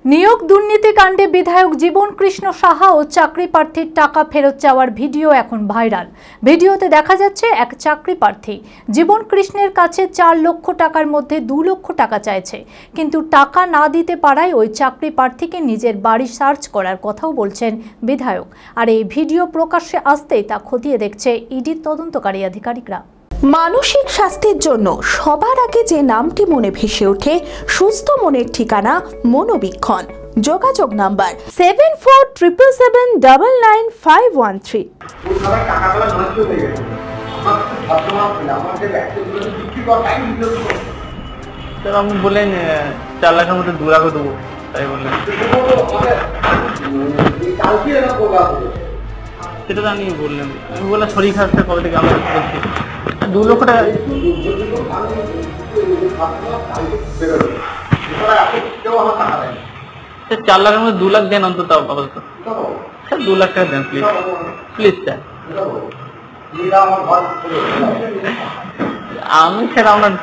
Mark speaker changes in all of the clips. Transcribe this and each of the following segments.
Speaker 1: নিয়োগ দুর্নীতি কাণ্ডে বিধায়ক জীবন কৃষ্ণ সাহা ও চাকরি প্রার্থীর টাকা ফেরত চাওয়ার ভিডিও এখন ভাইরাল। ভিডিওতে দেখা যাচ্ছে এক চাকরি প্রার্থী জীবন কৃষ্ণের কাছে 4 লক্ষ টাকার মধ্যে 2 লক্ষ টাকা চাইছে, কিন্তু টাকা না দিতে পারায় ওই চাকরি প্রার্থীকে নিজের বাড়ি সার্চ করার কথাও বলছেন বিধায়ক। আর এই ভিডিও প্রকাশ্যে আসতেই তা খতিয়ে দেখছে ইডির তদন্তকারী আধিকারিকরা।
Speaker 2: মানসিক স্বাস্থ্যের জন্য সবার আগে যে নামটি মনে ভেসে ওঠে, সুস্থ মনের ঠিকানা মনোবীক্ষণ। যোগাযোগ নাম্বার 7477799513।
Speaker 3: আমি বললেন 4 লাখের মধ্যে 2 লাখ দেবো, তাই বললেন। সেটা তো আমি বললাম শরীর খারাপটা কবে থেকে আমরা বলছি 2 লক্ষ টাকা। 4 লাখের মধ্যে 2 লাখ দেন অন্তত, আপাতত 2 লাখ টাকা দেন প্লিজ, প্লিজ স্যার। আমি সেটা আপনার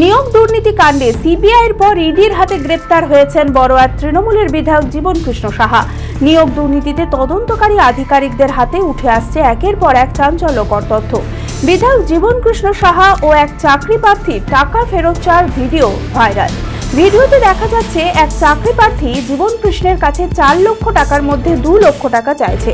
Speaker 2: নিয়োগ দুর্নীতি কাণ্ডে সিবিআইয়ের পর ইডির হাতে গ্রেপ্তার হয়েছেন বড়োয়ার তৃণমূলের বিধায়ক জীবন কৃষ্ণ সাহা। নিয়োগ দুর্নীতিতে তদন্তকারী আধিকারিকদের হাতে উঠে আসছে একের পর এক চাঞ্চল্যকর তথ্য। বিধায়ক জীবন কৃষ্ণ সাহা ও এক চাকরি প্রার্থীর টাকা ফেরত চাওয়ার ভিডিও ভাইরাল। ভিডিওতে দেখা যাচ্ছে এক চাকরি প্রার্থী জীবন কৃষ্ণের কাছে 4 লক্ষ টাকার মধ্যে 2 লক্ষ টাকা চাইছে,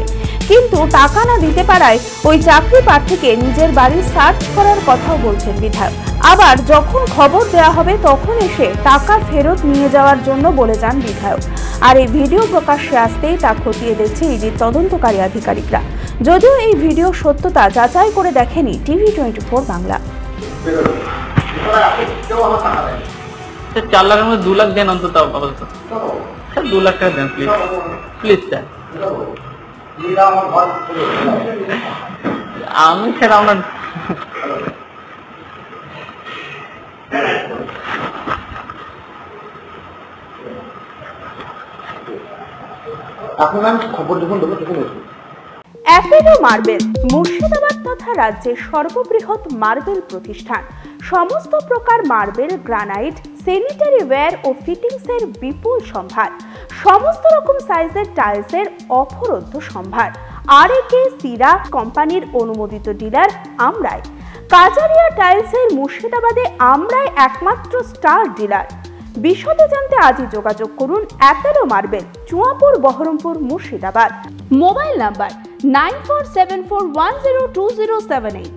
Speaker 2: কিন্তু টাকা না দিতে পারায় ওই চাকরি প্রার্থীকে নিজের বাড়ি সার্চ করার কথাও বলছেন বিধায়ক। আবার যখন খবর দেওয়া হবে তখন এসে টাকা ফেরত নিয়ে যাওয়ার জন্য বলে যান বিধায়ক। আর এই ভিডিও প্রকাশ্যে আসতেই তা খতিয়ে দেখছে ইডির তদন্তকারী আধিকারিকরা। যদিও এই ভিডিও সত্যতা যাচাই করে দেখেনি TV24 বাংলা।
Speaker 3: 4 লাখের মধ্যে 2 লাখ দেন অন্তত, আপাতত 2 লাখ টাকা দেন প্লিজ, প্লিজ স্যার। আমি সেটা আপনার
Speaker 2: অ্যাপেলো মার্বেল মুর্শিদাবাদ তথা রাজ্যের সর্ববৃহৎ মার্বেল প্রতিষ্ঠান। সমস্ত প্রকার মার্বেল, গ্রানাইট, স্যানিটারি ওয়্যার ও ফিটিংসের বিপুল সম্ভার, সমস্ত রকম সাইজের টাইলসের অফরোধ্য সম্ভার। আরএকে সিরা কোম্পানির অনুমোদিত ডিলার আমরাই। কাজারিয়া টাইলসের মুর্শিদাবাদে আমরাই একমাত্র স্টার ডিলার। বিশদে জানতে আজই যোগাযোগ করুন Apollo marble, Chuapur, Baharampur, Murshidabad. Mobile number 9474102078।